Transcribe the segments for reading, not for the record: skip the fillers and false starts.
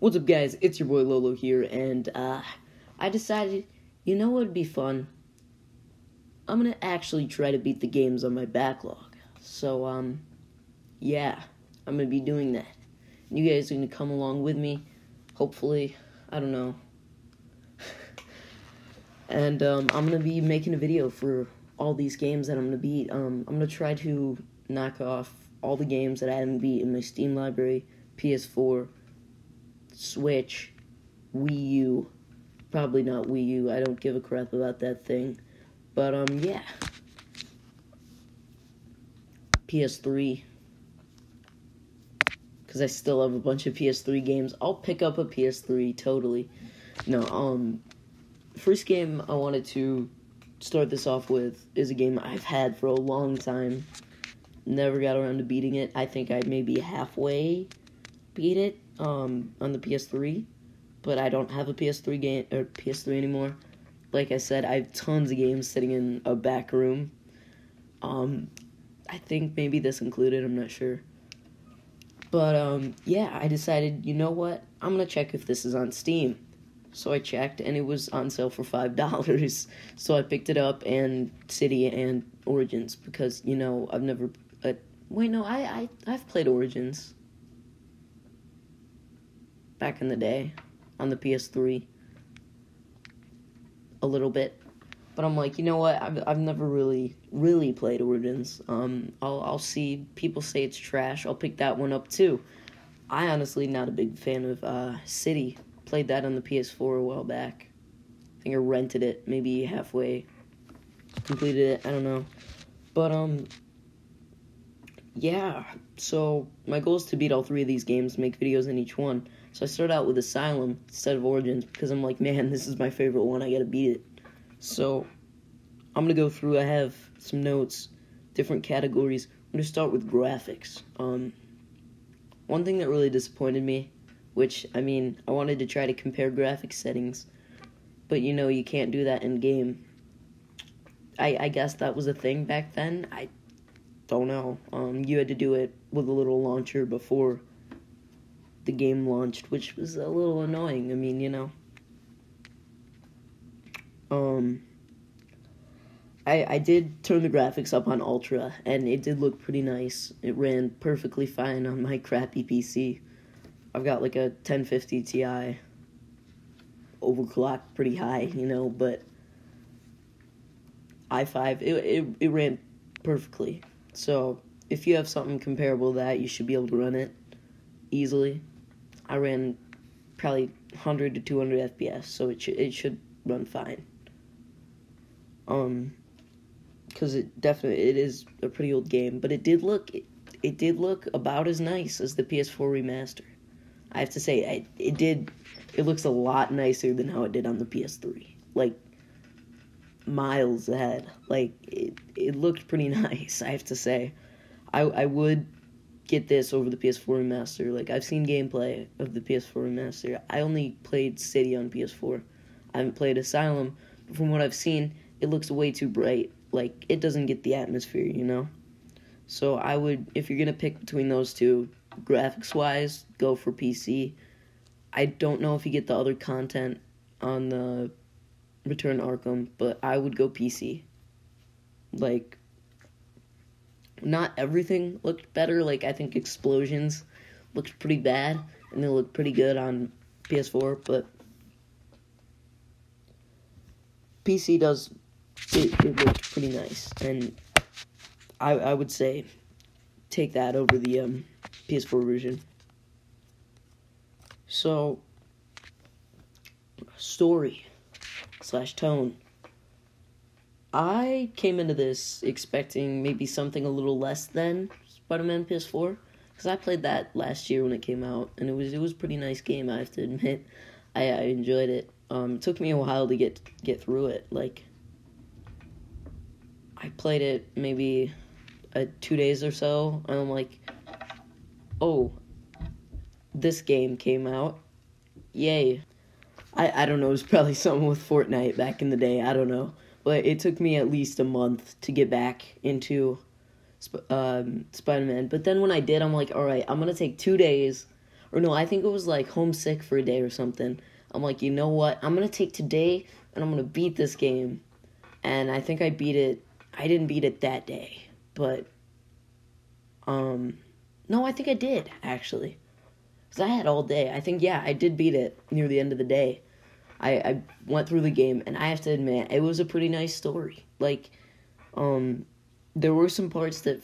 What's up, guys? It's your boy Lolo here, and I decided, you know what would be fun? I'm gonna actually try to beat the games on my backlog. So, yeah, I'm gonna be doing that. You guys are gonna come along with me, hopefully. I don't know. And I'm gonna be making a video for all these games that I'm gonna beat. I'm gonna try to knock off all the games that I haven't beat in my Steam library, PS4, Switch, Wii U, probably not Wii U, I don't give a crap about that thing, but, yeah, PS3, because I still have a bunch of PS3 games. I'll pick up a PS3, totally. No, first game I wanted to start this off with is a game I've had for a long time, never got around to beating it. I think I maybe halfway beat it, on the PS3, but I don't have a PS3 anymore. Like I said, I have tons of games sitting in a back room. I think maybe this included, I'm not sure. But, yeah, I decided, you know what, I'm gonna check if this is on Steam. So I checked, and it was on sale for $5, so I picked it up, and City and Origins, because, you know, I've never, I've played Origins back in the day on the PS3 a little bit, but I'm like, you know what, I've never really played Origins. I'll see, people say it's trash, I'll pick that one up too. I honestly not a big fan of City. Played that on the PS4 a while back. I think I rented it, maybe halfway completed it, I don't know. But yeah, so my goal is to beat all three of these games, make videos in each one. So I started out with Asylum instead of Origins because I'm like, man, this is my favorite one, I gotta beat it. So I'm gonna go through, I have some notes, different categories. I'm gonna start with graphics. One thing that really disappointed me, which, I mean, I wanted to try to compare graphics settings, but you know, you can't do that in game. I guess that was a thing back then, I don't know. You had to do it with a little launcher before the game launched, which was a little annoying. I mean, you know. I did turn the graphics up on Ultra, and it did look pretty nice. It ran perfectly fine on my crappy PC. I've got like a 1050 Ti, overclocked pretty high, you know, but i5, it ran perfectly. So, if you have something comparable to that, you should be able to run it easily. I ran probably 100 to 200 FPS, so it should run fine. Because it is a pretty old game, but it did look about as nice as the PS4 remaster. I have to say, it looks a lot nicer than how it did on the PS3. Like, miles ahead. Like, it looked pretty nice, I have to say. I would get this over the PS4 remaster. Like, I've seen gameplay of the PS4 remaster. I only played City on PS4. I haven't played Asylum, but from what I've seen, it looks way too bright. Like, it doesn't get the atmosphere, you know? So I would, if you're gonna pick between those two, graphics-wise, go for PC. I don't know if you get the other content on the Return to Arkham, but I would go PC. Like, not everything looked better. Like, I think Explosions looked pretty bad, and they look pretty good on PS4, but PC does, it looked pretty nice, and I would say take that over the PS4 version. So, story / tone. I came into this expecting maybe something a little less than Spider-Man PS4, because I played that last year when it came out, and it was a pretty nice game, I have to admit. I enjoyed it. It took me a while to get through it. Like, I played it maybe 2 days or so, and I'm like, oh, this game came out. Yay. I don't know, it was probably something with Fortnite back in the day, I don't know. But it took me at least a month to get back into Spider-Man. But then when I did, I'm like, alright, I'm gonna take 2 days, or no, I think it was like homesick for a day or something. I'm like, you know what? I'm going to take today and I'm going to beat this game. And I think I beat it. I didn't beat it that day, but no, I think I did actually. Cuz I had all day. I think I did beat it near the end of the day. I went through the game, and I have to admit, it was a pretty nice story. Like, there were some parts that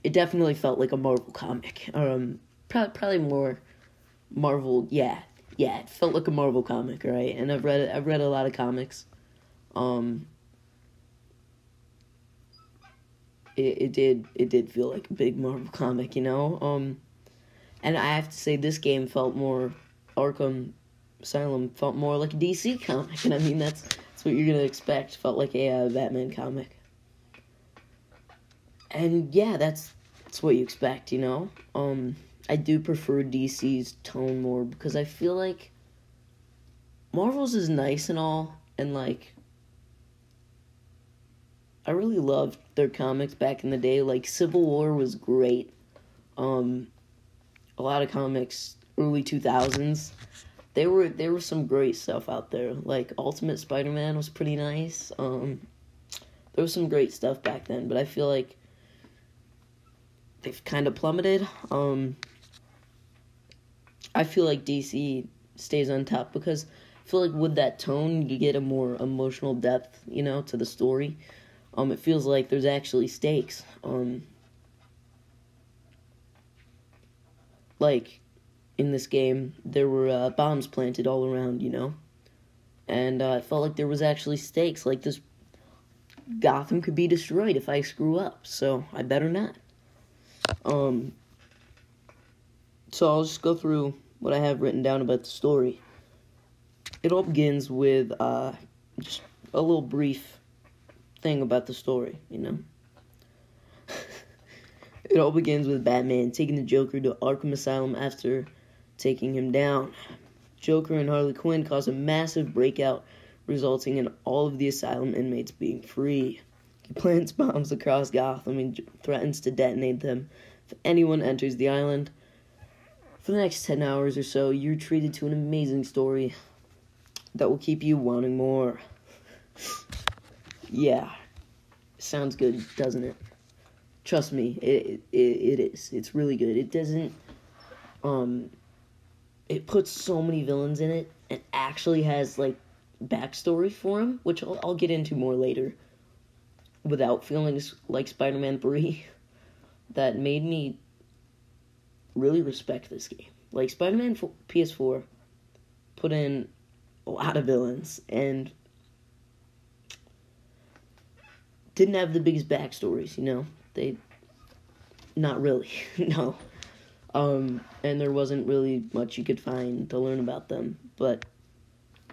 it definitely felt like a Marvel comic. Probably more Marvel, yeah, it felt like a Marvel comic, right? And I've read a lot of comics. It did feel like a big Marvel comic, you know? And I have to say, this game felt more, Arkham Asylum felt more like a DC comic, and I mean, that's what you're gonna expect. Felt like a Batman comic. And yeah, that's what you expect, you know? I do prefer DC's tone more, because I feel like Marvel's is nice and all, and like, I really loved their comics back in the day. Like, Civil War was great. A lot of comics, early 2000s, there were some great stuff out there. Like, Ultimate Spider-Man was pretty nice. There was some great stuff back then, but I feel like they've kind of plummeted. I feel like DC stays on top, because I feel like with that tone, you get a more emotional depth, you know, to the story. It feels like there's actually stakes. Like, in this game, there were bombs planted all around, you know? And it felt like there was actually stakes. Like, this Gotham could be destroyed if I screw up, so I better not. So I'll just go through what I have written down about the story. It all begins with just a little brief thing about the story, you know? It all begins with Batman taking the Joker to Arkham Asylum after taking him down. Joker and Harley Quinn cause a massive breakout, resulting in all of the asylum inmates being free. He plants bombs across Gotham and threatens to detonate them if anyone enters the island. For the next 10 hours or so, you're treated to an amazing story that will keep you wanting more. Yeah, sounds good, doesn't it? Trust me, it is. It's really good. It doesn't, it puts so many villains in it, and actually has, like, backstory for them, which I'll get into more later, without feeling like Spider-Man 3, that made me really respect this game. Like, Spider-Man PS4 put in a lot of villains, and didn't have the biggest backstories, you know? Not really, no. And there wasn't really much you could find to learn about them. But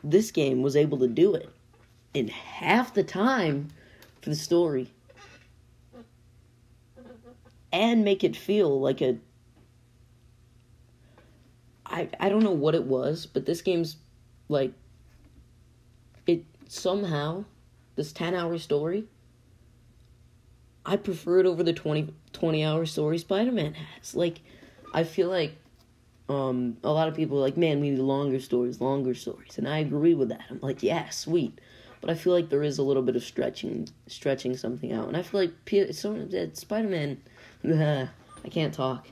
this game was able to do it in half the time for the story. And make it feel like I don't know what it was, but this game's, like, it somehow, this 10-hour story, I prefer it over the 20-hour story Spider-Man has. Like, I feel like a lot of people are like, man, we need longer stories. And I agree with that. I'm like, yeah, sweet. But I feel like there is a little bit of stretching something out. And I feel like Spider-Man, I can't talk.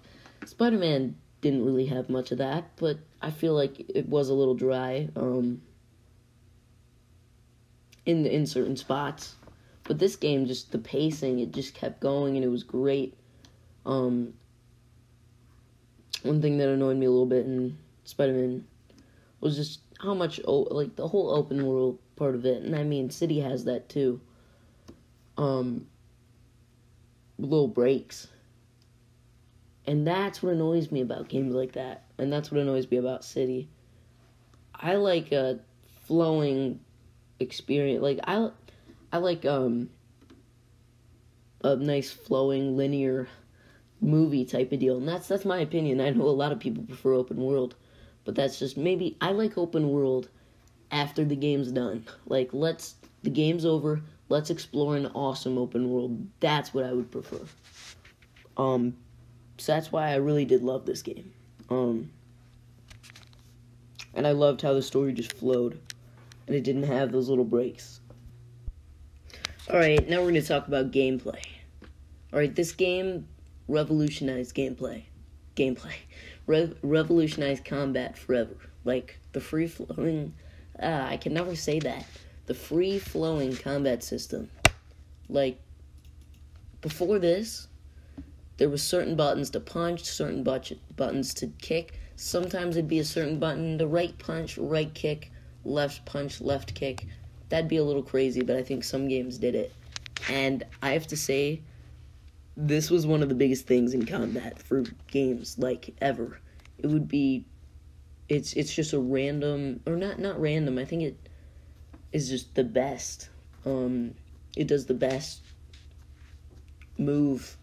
Spider-Man didn't really have much of that, but I feel like it was a little dry in certain spots. But this game, just the pacing, it just kept going, and it was great. One thing that annoyed me a little bit in Spider-Man was just how much, like, the whole open world part of it, and I mean, City has that too. Little breaks. And that's what annoys me about games like that, and that's what annoys me about City. I like a flowing experience, like, I like a nice flowing linear movie type of deal, and that's my opinion. I know a lot of people prefer open world, but that's just maybe I like open world after the game's done. Like, the game's over, let's explore an awesome open world. That's what I would prefer. So that's why I really did love this game. And I loved how the story just flowed, and it didn't have those little breaks. Alright, now we're going to talk about gameplay. Alright, this game revolutionized gameplay. Revolutionized combat forever. Like, the free-flowing... I can never say that. The free-flowing combat system. Like, before this, there was certain buttons to punch, certain buttons to kick. Sometimes it'd be a certain button to right punch, right kick, left punch, left kick. That'd be a little crazy, but I think some games did it. And I have to say, this was one of the biggest things in combat for games, like, ever. It would be... It's just a random... Or not random, I think it is just the best. It does the best move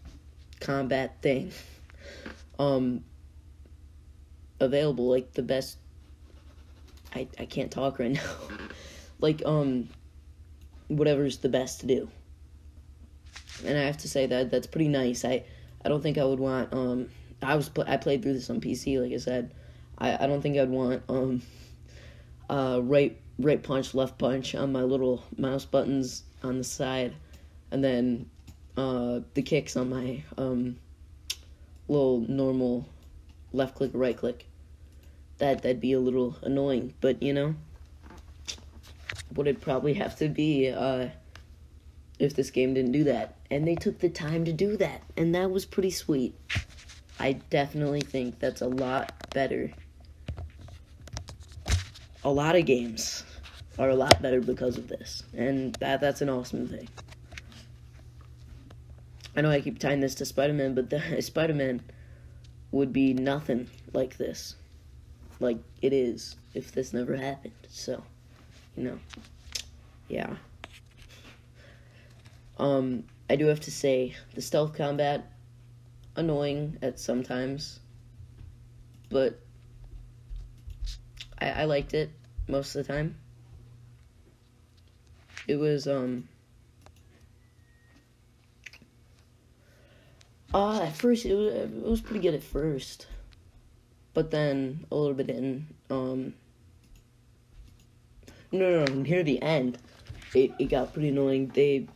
combat thing available, like the best... I can't talk right now. Like, whatever's the best to do. And I have to say that that's pretty nice. I don't think I would want, I played through this on PC, like I said. I don't think I'd want, right punch, left punch on my little mouse buttons on the side, and then, the kicks on my, little normal left click or right click. That'd be a little annoying, but, you know, what it'd probably have to be, if this game didn't do that. And they took the time to do that, and that was pretty sweet. I definitely think that's a lot better. A lot of games are a lot better because of this, and that's an awesome thing. I know I keep tying this to Spider-Man, but Spider-Man would be nothing like this. Like it is, if this never happened. So, you know, yeah. I do have to say, the stealth combat, annoying at sometimes, but I liked it most of the time. It was, at first, it was pretty good at first, but then, a little bit in, near the end, it got pretty annoying.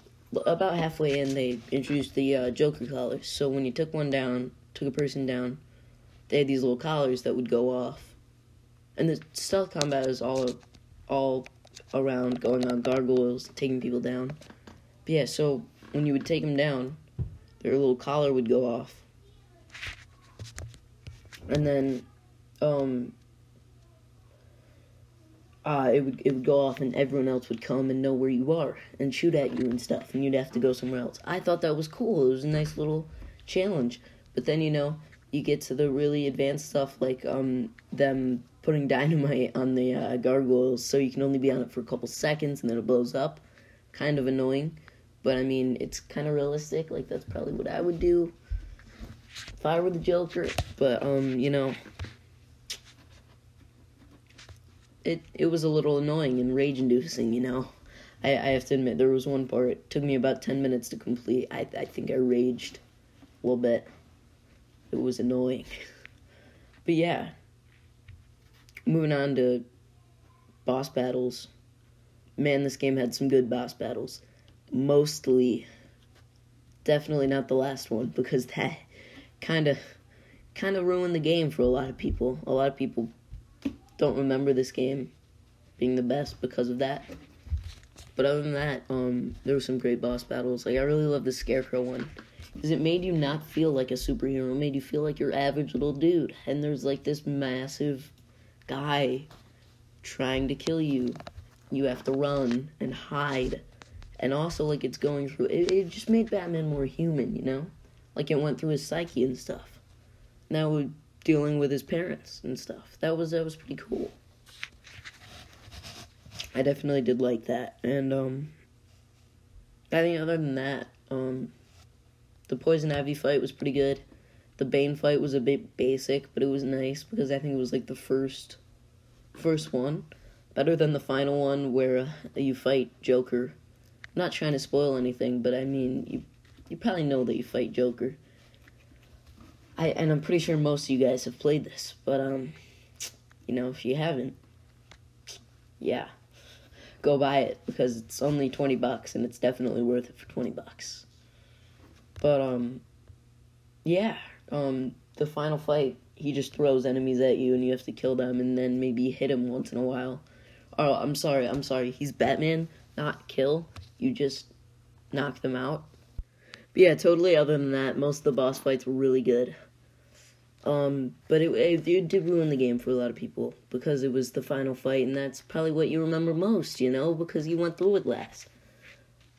About halfway in, they introduced the Joker collars. So when you took a person down, they had these little collars that would go off. And the stealth combat is all around going on gargoyles, taking people down. But yeah, so when you would take them down, their little collar would go off. And then, it would go off and everyone else would come and know where you are and shoot at you and stuff, and you'd have to go somewhere else. I thought that was cool. It was a nice little challenge. But then, you know, you get to the really advanced stuff like them putting dynamite on the gargoyles so you can only be on it for a couple seconds and then it blows up. Kind of annoying. But, I mean, it's kind of realistic. Like, that's probably what I would do if I were the Joker. But, you know... It was a little annoying and rage-inducing, you know. I have to admit, there was one part, it took me about 10 minutes to complete. I think I raged a little bit. It was annoying. But yeah. Moving on to boss battles. Man, this game had some good boss battles. Mostly. Definitely not the last one, because that kind of ruined the game for a lot of people. A lot of people don't remember this game being the best because of that. But other than that, there were some great boss battles. Like, I really love the Scarecrow one, because it made you not feel like a superhero. It made you feel like your average little dude. And there's, like, this massive guy trying to kill you. You have to run and hide. And also, like, it's going through... It just made Batman more human, you know? Like, it went through his psyche and stuff. Now, dealing with his parents and stuff. That was pretty cool. I definitely did like that. And, I think other than that, the Poison Ivy fight was pretty good. The Bane fight was a bit basic, but it was nice, because I think it was, like, the first one. Better than the final one, where you fight Joker. I'm not trying to spoil anything, but, I mean, you probably know that you fight Joker. And I'm pretty sure most of you guys have played this, but if you haven't, yeah, go buy it because it's only $20 and it's definitely worth it for $20. But yeah, the final fight, he just throws enemies at you and you have to kill them and then maybe hit him once in a while. Oh, I'm sorry. He's Batman, not kill. You just knock them out. But yeah, totally. Other than that, most of the boss fights were really good. But it did ruin the game for a lot of people because it was the final fight, and that's probably what you remember most, because you went through it last.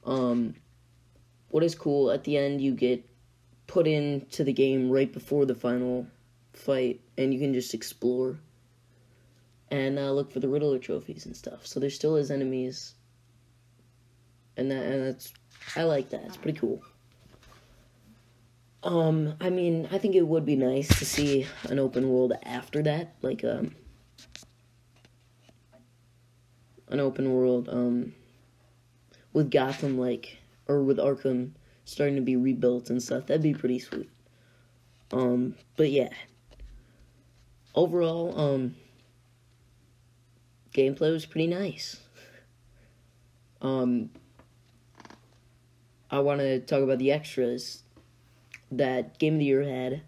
What is cool, at the end you get put into the game right before the final fight, and you can just explore and look for the Riddler trophies and stuff. So there still is enemies, and that's, I like that. It's pretty cool. I think it would be nice to see an open world after that, like, an open world, with Gotham, or with Arkham starting to be rebuilt and stuff. That'd be pretty sweet. But yeah. Overall, gameplay was pretty nice. I want to talk about the extras that Game of the Year had,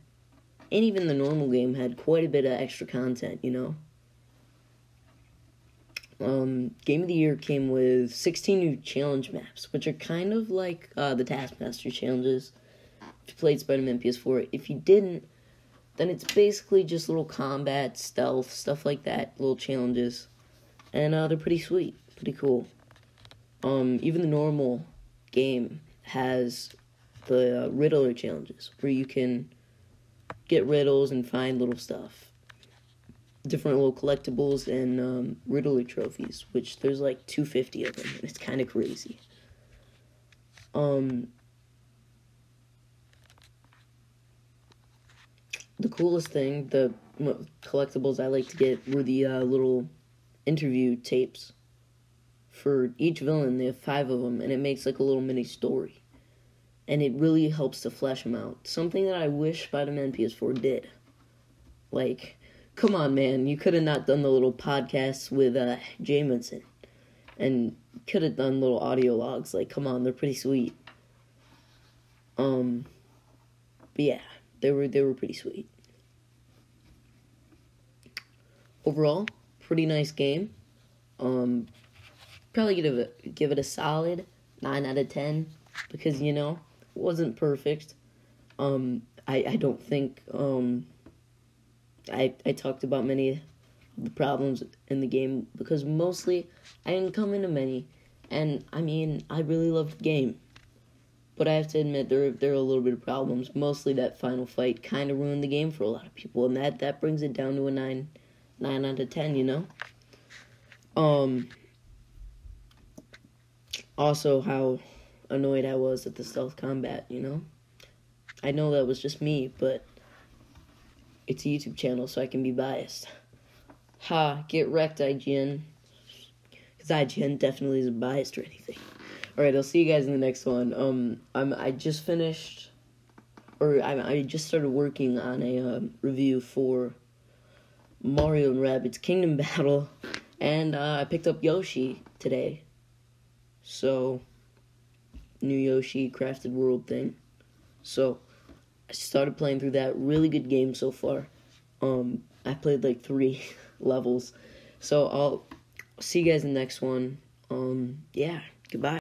and even the normal game had quite a bit of extra content, Game of the Year came with 16 new challenge maps, which are kind of like the Taskmaster challenges. If you played Spider-Man PS4, if you didn't, then it's basically just little combat, stealth, stuff like that, little challenges, and they're pretty sweet, pretty cool. Even the normal game has the Riddler challenges, where you can get riddles and find little stuff. Different little collectibles and Riddler trophies, which there's like 250 of them, and it's kind of crazy. The coolest thing, the collectibles I like to get were the little interview tapes. For each villain, they have 5 of them, and it makes like a little mini story. And it really helps to flesh them out. Something that I wish Spider-Man PS4 did. Like, come on, man. You could have not done the little podcasts with Jameson. And could have done little audio logs. Like, come on, they're pretty sweet. But yeah, they were pretty sweet. Overall, pretty nice game. Probably give it a solid 9 out of 10. Because, wasn't perfect. I don't think, I talked about many of the problems in the game, because mostly I didn't come into many, and, I really loved the game. But I have to admit, there are a little bit of problems. Mostly that final fight kind of ruined the game for a lot of people, and that brings it down to a 9 out of 10, Also, how annoyed I was at the stealth combat, I know that was just me, but it's a YouTube channel, so I can be biased. Ha, get wrecked, IGN. Because IGN definitely isn't biased or anything. Alright, I'll see you guys in the next one. I just finished, I just started working on a review for Mario and Rabbids Kingdom Battle, and I picked up Yoshi today. So, new Yoshi Crafted World thing. So, I started playing through that. Really good game so far. I played like 3 levels. So, I'll see you guys in the next one. Yeah, goodbye.